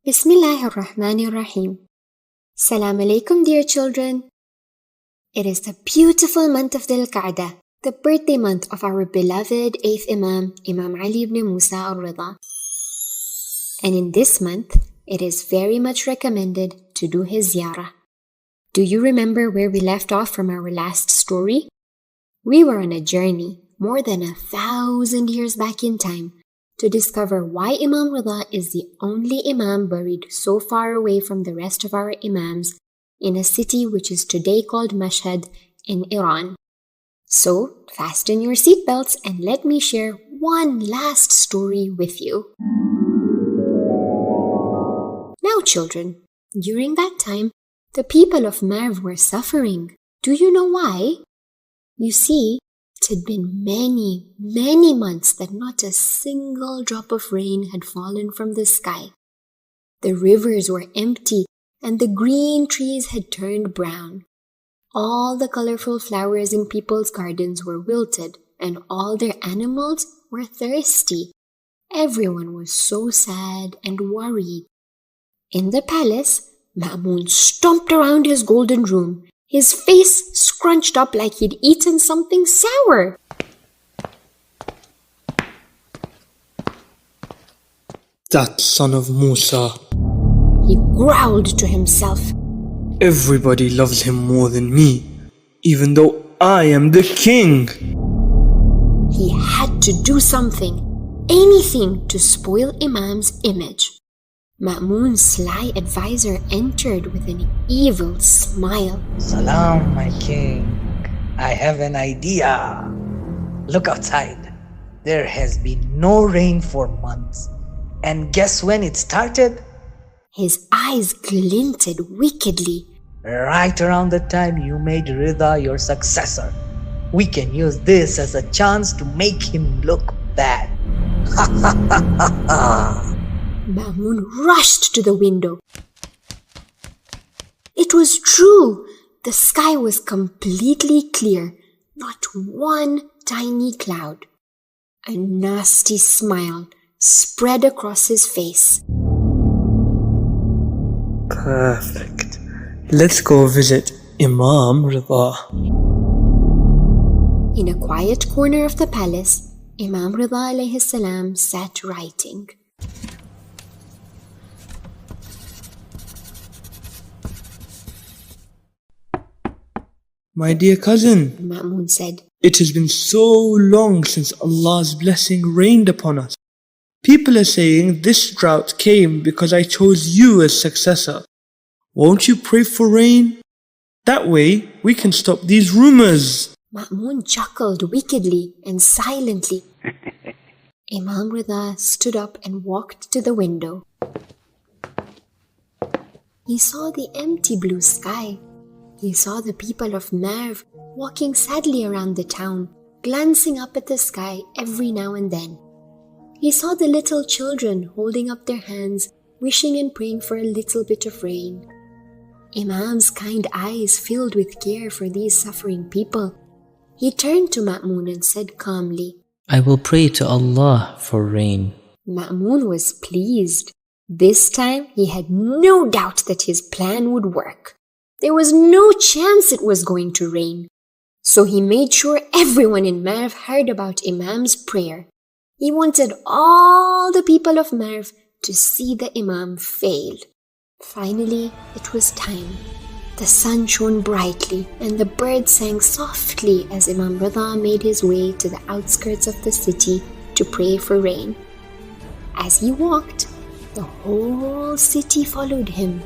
Bismillahirrahmanirrahim. Assalamu alaikum, dear children. It is the beautiful month of Dhul Qa'dah, the birthday month of our beloved 8th Imam, Imam Ali ibn Musa Al-Ridha. And in this month, it is very much recommended to do his ziyarah. Do you remember where we left off from our last story? We were on a journey more than 1,000 years back in time to discover why Imam Ridha is the only Imam buried so far away from the rest of our Imams in a city which is today called Mashhad in Iran. So, fasten your seatbelts and let me share one last story with you. Now, children, during that time, the people of Marv were suffering. Do you know why? You see, it had been many, many months that not a single drop of rain had fallen from the sky. The rivers were empty and the green trees had turned brown. All the colorful flowers in people's gardens were wilted and all their animals were thirsty. Everyone was so sad and worried. In the palace, Ma'mun stomped around his golden room, his face scrunched up like he'd eaten something sour. That son of Musa. He growled to himself. Everybody loves him more than me, even though I am the king. He had to do something, anything to spoil Imam's image. Ma'mun's sly advisor entered with an evil smile. Salam, my king. I have an idea. Look outside. There has been no rain for months. And guess when it started? His eyes glinted wickedly. Right around the time you made Ridha your successor. We can use this as a chance to make him look bad. Ha ha ha ha ha. Ma'mun rushed to the window. It was true. The sky was completely clear, not one tiny cloud. A nasty smile spread across his face. Perfect. Let's go visit Imam Ridha. In a quiet corner of the palace, Imam Ridha alayhi salam sat writing. My dear cousin, Ma'mun said, it has been so long since Allah's blessing rained upon us. People are saying this drought came because I chose you as successor. Won't you pray for rain? That way we can stop these rumors. Ma'mun chuckled wickedly and silently. Imam Ridha stood up and walked to the window. He saw the empty blue sky. He saw the people of Marv walking sadly around the town, glancing up at the sky every now and then. He saw the little children holding up their hands, wishing and praying for a little bit of rain. Imam's kind eyes filled with care for these suffering people. He turned to Ma'mun and said calmly, I will pray to Allah for rain. Ma'mun was pleased. This time he had no doubt that his plan would work. There was no chance it was going to rain. So he made sure everyone in Marv heard about Imam's prayer. He wanted all the people of Marv to see the Imam fail. Finally, it was time. The sun shone brightly and the birds sang softly as Imam Ridha made his way to the outskirts of the city to pray for rain. As he walked, the whole city followed him.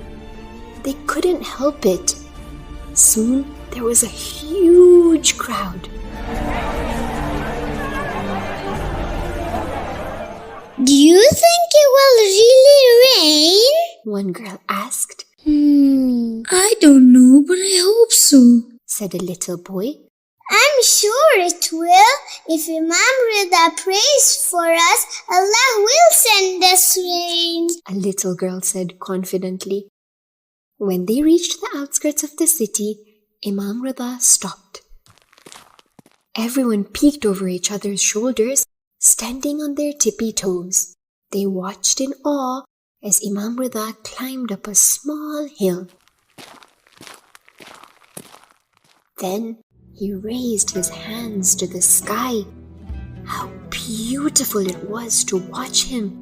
They couldn't help it. Soon, there was a huge crowd. Do you think it will really rain? One girl asked. I don't know, but I hope so, said a little boy. I'm sure it will. If Imam Ridha prays for us, Allah will send us rain, A little girl said confidently. When they reached the outskirts of the city, Imam Ridha stopped. Everyone peeked over each other's shoulders, standing on their tippy toes. They watched in awe as Imam Ridha climbed up a small hill. Then he raised his hands to the sky. How beautiful it was to watch him.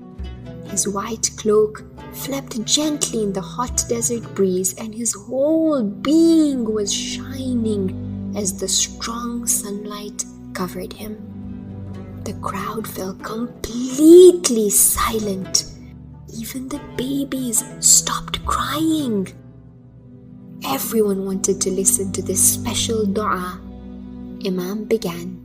His white cloak flapped gently in the hot desert breeze, and his whole being was shining as the strong sunlight covered him. The crowd fell completely silent. Even the babies stopped crying. Everyone wanted to listen to this special dua. Imam began.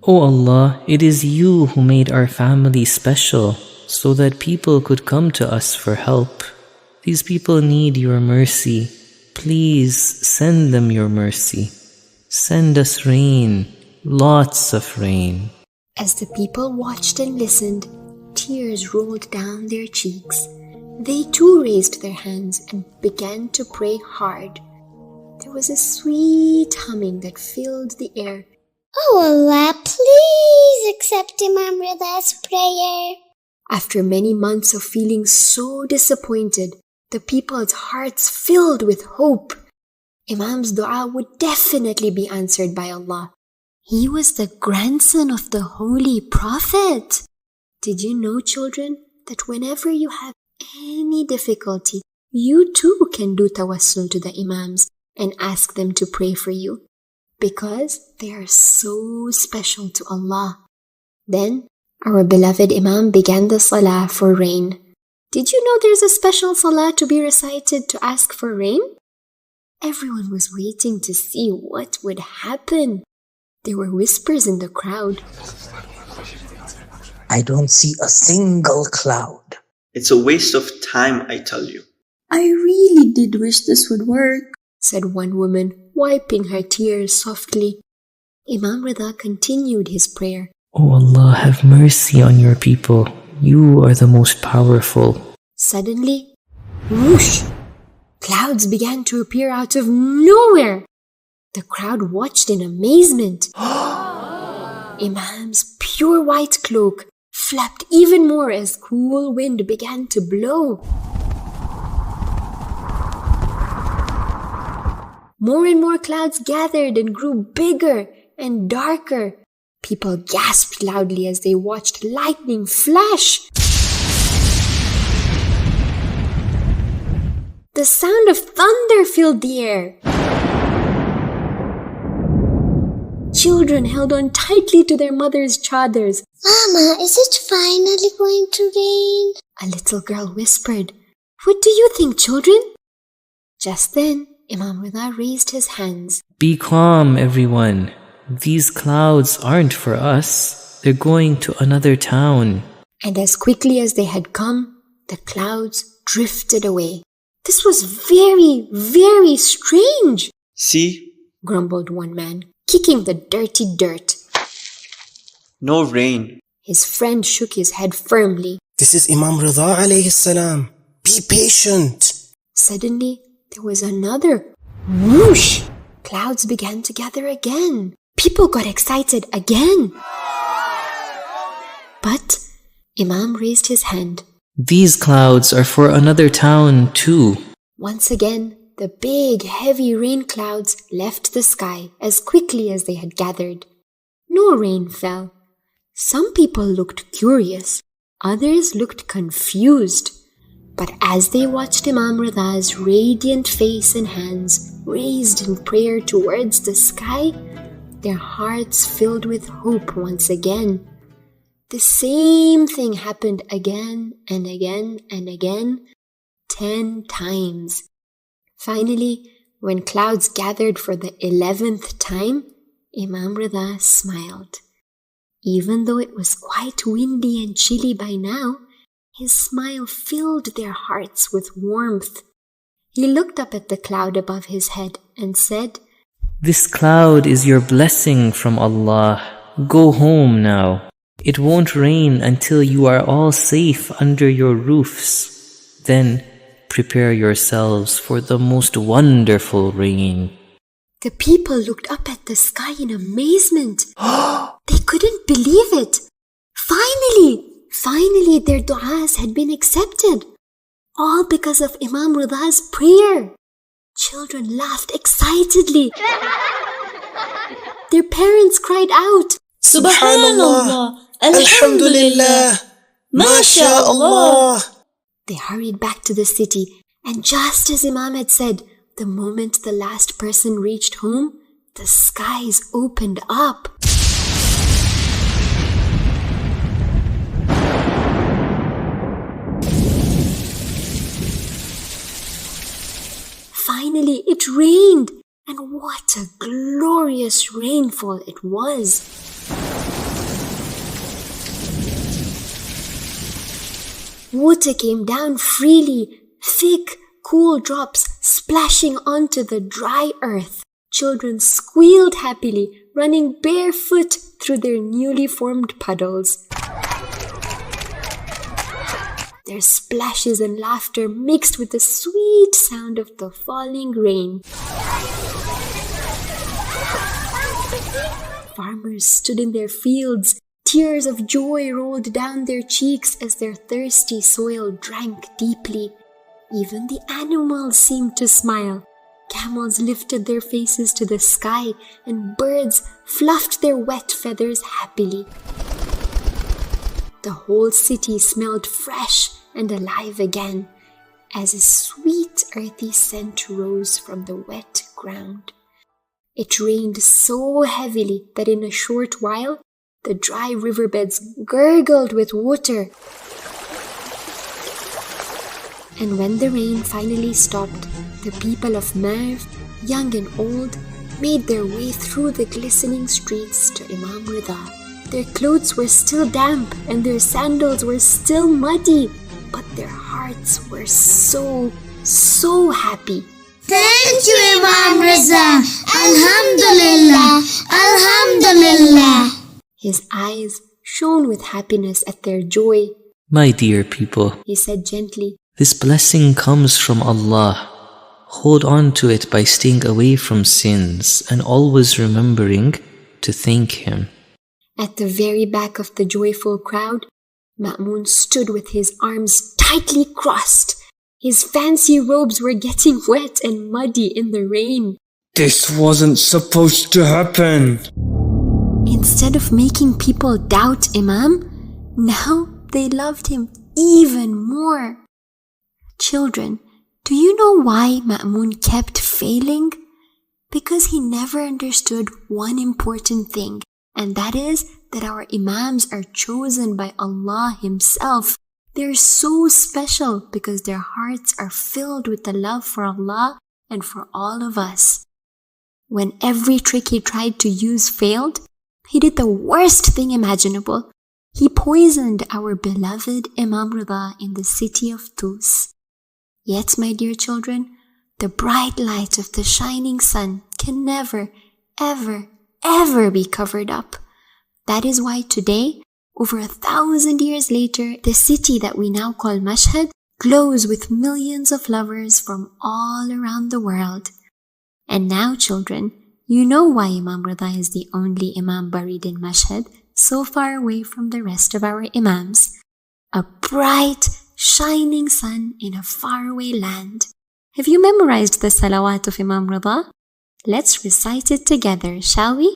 O Allah, it is you who made our family special, so that people could come to us for help. These people need your mercy. Please send them your mercy. Send us rain, lots of rain. As the people watched and listened, tears rolled down their cheeks. They too raised their hands and began to pray hard. There was a sweet humming that filled the air. Oh Allah, please accept Imam Ridha's prayer. After many months of feeling so disappointed, the people's hearts filled with hope. Imam's dua would definitely be answered by Allah. He was the grandson of the Holy Prophet. Did you know, children, that whenever you have any difficulty, you too can do tawassul to the Imams and ask them to pray for you, because they are so special to Allah. Then, our beloved Imam began the salah for rain. Did you know there's a special salah to be recited to ask for rain? Everyone was waiting to see what would happen. There were whispers in the crowd. I don't see a single cloud. It's a waste of time, I tell you. I really did wish this would work, said one woman, wiping her tears softly. Imam Ridha continued his prayer. O Allah, have mercy on your people. You are the most powerful. Suddenly, whoosh! Clouds began to appear out of nowhere. The crowd watched in amazement. Imam's pure white cloak flapped even more as cool wind began to blow. More and more clouds gathered and grew bigger and darker. People gasped loudly as they watched lightning flash. The sound of thunder filled the air. Children held on tightly to their mother's chadars. Mama, is it finally going to rain? A little girl whispered. What do you think, children? Just then, Imam Ridha raised his hands. Be calm, everyone. These clouds aren't for us. They're going to another town. And as quickly as they had come, the clouds drifted away. This was very, very strange, See? grumbled one man, kicking the dirty dirt. No rain. His friend shook his head firmly. This is Imam Ridha alayhi salam. Be patient. Suddenly, there was another whoosh. Clouds began to gather again. People got excited again. But Imam raised his hand. These clouds are for another town too. Once again, the big, heavy rain clouds left the sky as quickly as they had gathered. No rain fell. Some people looked curious. Others looked confused. But as they watched Imam Ridha's radiant face and hands raised in prayer towards the sky, their hearts filled with hope once again. The same thing happened again and again and again, 10 times. Finally, when clouds gathered for the 11th time, Imam Ridha smiled. Even though it was quite windy and chilly by now, his smile filled their hearts with warmth. He looked up at the cloud above his head and said, This cloud is your blessing from Allah. Go home now. It won't rain until you are all safe under your roofs. Then prepare yourselves for the most wonderful rain. The people looked up at the sky in amazement. They couldn't believe it. Finally, their du'as had been accepted. all because of Imam Ridha's prayer. Children laughed excitedly. Their parents cried out, Subhanallah, Alhamdulillah, MashaAllah. They hurried back to the city, and just as Imam had said, the moment the last person reached home, the skies opened up. Finally, it rained, and what a glorious rainfall it was. Water came down freely, thick, cool drops splashing onto the dry earth. Children squealed happily, running barefoot through their newly formed puddles. Their splashes and laughter mixed with the sweet sound of the falling rain. Farmers stood in their fields. Tears of joy rolled down their cheeks as their thirsty soil drank deeply. Even the animals seemed to smile. Camels lifted their faces to the sky, and birds fluffed their wet feathers happily. The whole city smelled fresh and alive again, as a sweet earthy scent rose from the wet ground. It rained so heavily that in a short while, the dry riverbeds gurgled with water. And when the rain finally stopped, the people of Merv, young and old, made their way through the glistening streets to Imam Ridha. Their clothes were still damp and their sandals were still muddy, but their hearts were so happy. Thank you, Imam Ridha. Alhamdulillah. Alhamdulillah. His eyes shone with happiness at their joy. My dear people, He said gently, this blessing comes from Allah. Hold on to it by staying away from sins and always remembering to thank Him. At the very back of the joyful crowd, Ma'mun stood with his arms tightly crossed. His fancy robes were getting wet and muddy in the rain. This wasn't supposed to happen. Instead of making people doubt Imam, now they loved him even more. Children, do you know why Ma'mun kept failing? Because he never understood one important thing, and that is that our Imams are chosen by Allah Himself. They're so special because their hearts are filled with the love for Allah and for all of us. When every trick he tried to use failed, he did the worst thing imaginable. He poisoned our beloved Imam Ridha in the city of Tus. Yet, my dear children, the bright light of the shining sun can never, ever, ever be covered up. That is why today, over 1,000 years later, the city that we now call Mashhad glows with millions of lovers from all around the world. And now, children, you know why Imam Ridha is the only Imam buried in Mashhad, so far away from the rest of our Imams. A bright, shining sun in a faraway land. Have you memorized the salawat of Imam Ridha? Let's recite it together, shall we?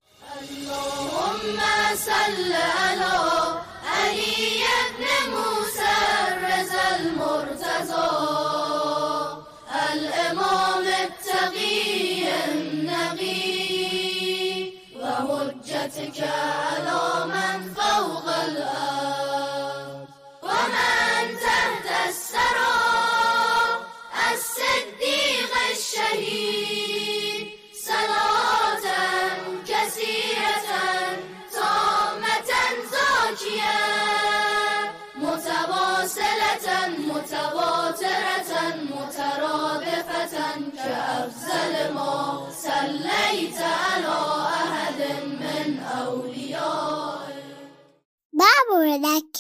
على من فوق الأرض ومن تحت الثرى الصديق الشهيد صلاة كثيرة تامة زاكية متواصلة متواترة مترادفة كأفضل ما صليت على أحد من أوليائك. Baba, that